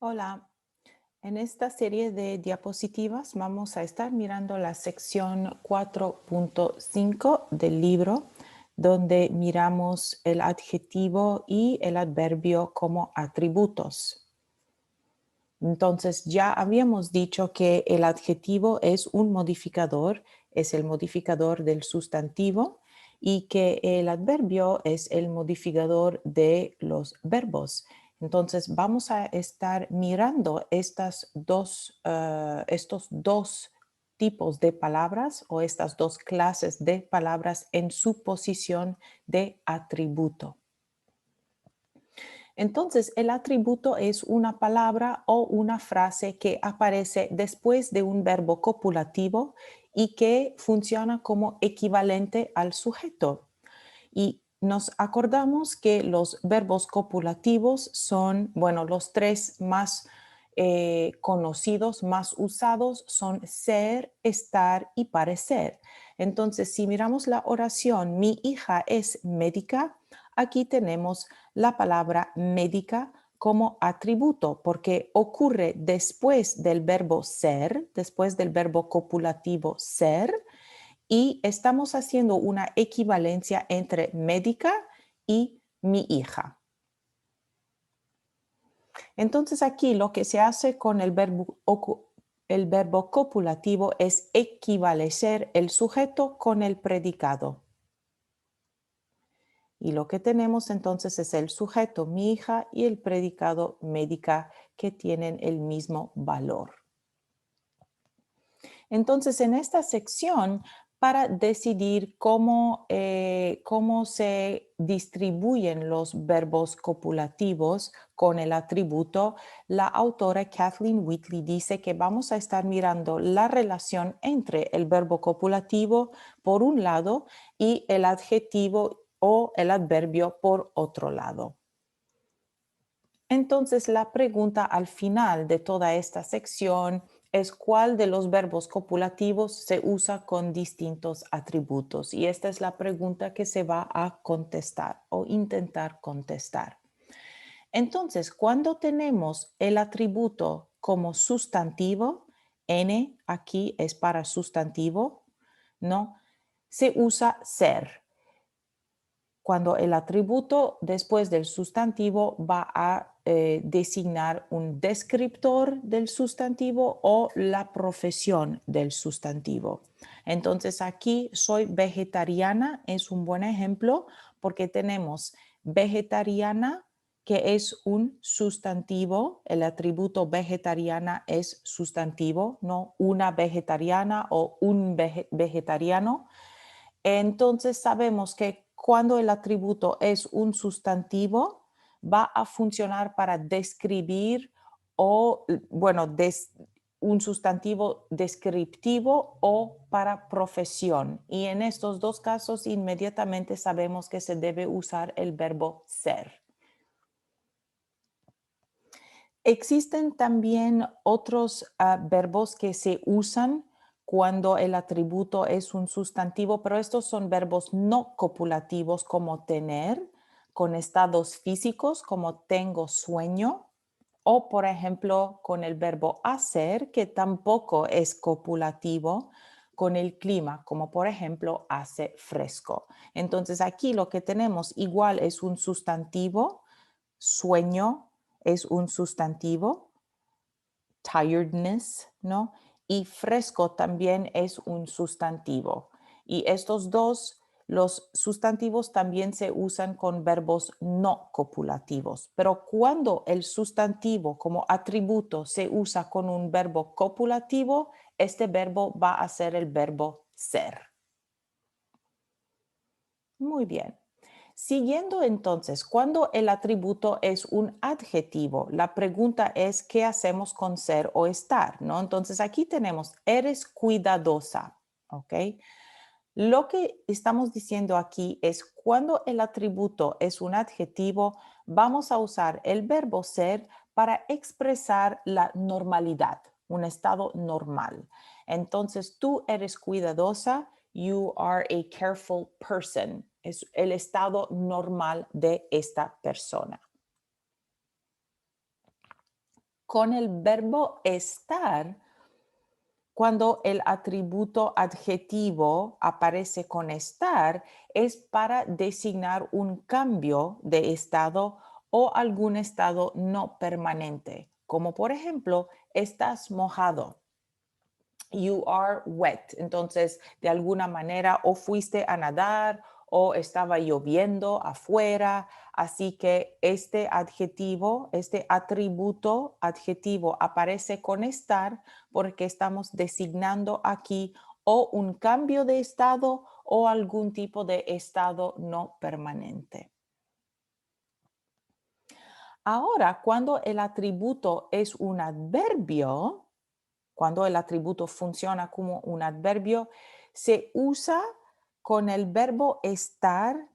Hola, en esta serie de diapositivas vamos a estar mirando la sección 4.5 del libro, donde miramos el adjetivo y el adverbio como atributos. Entonces, ya habíamos dicho que el adjetivo es un modificador, es el modificador del sustantivo y que el adverbio es el modificador de los verbos. Entonces, vamos a estar mirando estos dos tipos de palabras o estas dos clases de palabras en su posición de atributo. Entonces, el atributo es una palabra o una frase que aparece después de un verbo copulativo y que funciona como equivalente al sujeto. Y nos acordamos que los verbos copulativos son, bueno, los tres más conocidos, más usados son ser, estar y parecer. Entonces, si miramos la oración, mi hija es médica, aquí tenemos la palabra médica como atributo porque ocurre después del verbo ser, después del verbo copulativo ser, y estamos haciendo una equivalencia entre médica y mi hija. Entonces aquí lo que se hace con el verbo copulativo es equivalecer el sujeto con el predicado. Y lo que tenemos entonces es el sujeto, mi hija, y el predicado médica, que tienen el mismo valor. Entonces, en esta sección, para decidir cómo se distribuyen los verbos copulativos con el atributo, la autora Kathleen Wheatley dice que vamos a estar mirando la relación entre el verbo copulativo por un lado y el adjetivo o el adverbio por otro lado. Entonces, la pregunta al final de toda esta sección es cuál de los verbos copulativos se usa con distintos atributos. Y esta es la pregunta que se va a contestar o intentar contestar. Entonces, cuando tenemos el atributo como sustantivo, N aquí es para sustantivo, ¿no? Se usa ser cuando el atributo después del sustantivo va a designar un descriptor del sustantivo o la profesión del sustantivo. Entonces aquí soy vegetariana es un buen ejemplo porque tenemos vegetariana que es un sustantivo, el atributo vegetariana es sustantivo, no una vegetariana o un vegetariano. Entonces sabemos que cuando el atributo es un sustantivo, va a funcionar para describir o, bueno, un sustantivo descriptivo o para profesión. Y en estos dos casos inmediatamente sabemos que se debe usar el verbo ser. Existen también otros verbos que se usan cuando el atributo es un sustantivo, pero estos son verbos no copulativos como tener, con estados físicos como tengo sueño, o por ejemplo con el verbo hacer, que tampoco es copulativo, con el clima, como por ejemplo hace fresco. Entonces aquí lo que tenemos igual es un sustantivo, sueño es un sustantivo, tiredness, ¿no? Y fresco también es un sustantivo. Y estos dos, los sustantivos también se usan con verbos no copulativos. Pero cuando el sustantivo como atributo se usa con un verbo copulativo, este verbo va a ser el verbo ser. Muy bien. Siguiendo entonces, cuando el atributo es un adjetivo, la pregunta es ¿qué hacemos con ser o estar? ¿No? Entonces aquí tenemos, eres cuidadosa, ¿ok? Lo que estamos diciendo aquí es cuando el atributo es un adjetivo, vamos a usar el verbo ser para expresar la normalidad, un estado normal. Entonces, tú eres cuidadosa, you are a careful person. Es el estado normal de esta persona. Con el verbo estar, cuando el atributo adjetivo aparece con estar, es para designar un cambio de estado o algún estado no permanente, como por ejemplo, estás mojado. You are wet. Entonces, de alguna manera, o fuiste a nadar o estaba lloviendo afuera. Así que este adjetivo, este atributo adjetivo aparece con estar porque estamos designando aquí o un cambio de estado o algún tipo de estado no permanente. Ahora, cuando el atributo es un adverbio, cuando el atributo funciona como un adverbio, se usa con el verbo estar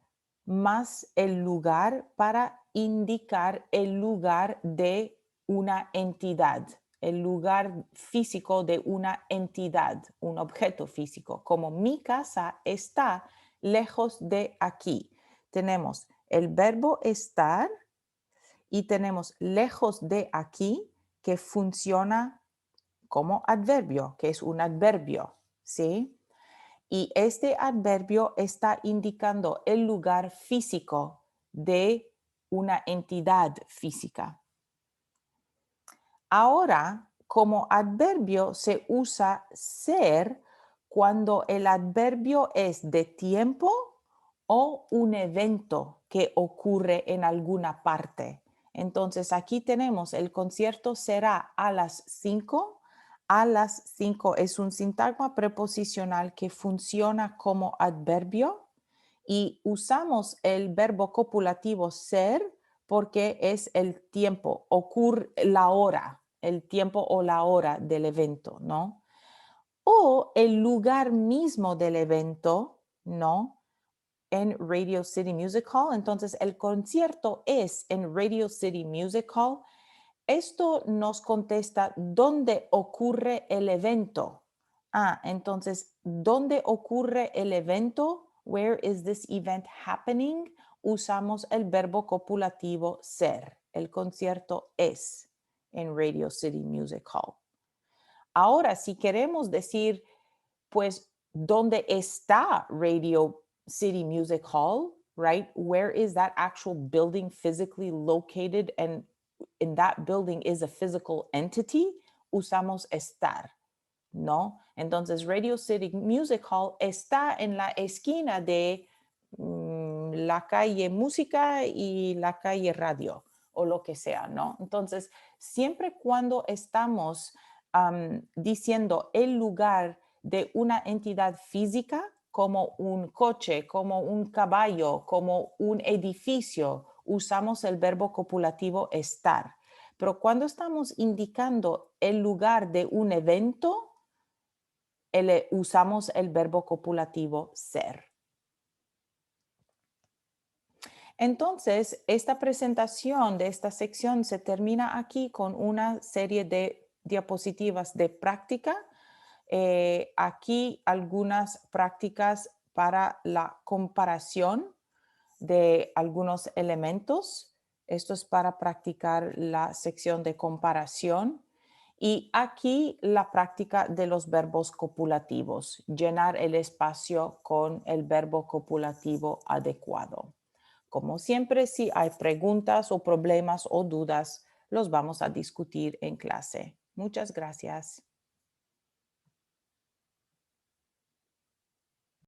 más el lugar para indicar el lugar de una entidad, el lugar físico de una entidad, un objeto físico, como mi casa está lejos de aquí. Tenemos el verbo estar y tenemos lejos de aquí que funciona como adverbio, que es un adverbio, ¿sí? Y este adverbio está indicando el lugar físico de una entidad física. Ahora, como adverbio se usa ser cuando el adverbio es de tiempo o un evento que ocurre en alguna parte. Entonces aquí tenemos el concierto será a las 5. A las 5 es un sintagma preposicional que funciona como adverbio y usamos el verbo copulativo ser porque es el tiempo, ocurre la hora, el tiempo o la hora del evento, ¿no? O el lugar mismo del evento, ¿no? En Radio City Music Hall. Entonces, el concierto es en Radio City Music Hall. Esto nos contesta dónde ocurre el evento. Entonces, ¿dónde ocurre el evento? Where is this event happening? Usamos el verbo copulativo ser. El concierto es en Radio City Music Hall. Ahora, si queremos decir, pues, ¿dónde está Radio City Music Hall? Right? Where is that actual building physically located? And in that building is a physical entity. Usamos estar, ¿no? Entonces, Radio City Music Hall está en la esquina de la calle Música y la calle Radio o lo que sea, ¿no? Entonces, siempre cuando estamos diciendo el lugar de una entidad física, como un coche, como un caballo, como un edificio, usamos el verbo copulativo estar. Pero cuando estamos indicando el lugar de un evento, usamos el verbo copulativo ser. Entonces, esta presentación de esta sección se termina aquí con una serie de diapositivas de práctica. Aquí algunas prácticas para la comparación de algunos elementos. Esto es para practicar la sección de comparación. Y aquí la práctica de los verbos copulativos, llenar el espacio con el verbo copulativo adecuado. Como siempre, si hay preguntas o problemas o dudas, los vamos a discutir en clase. Muchas gracias.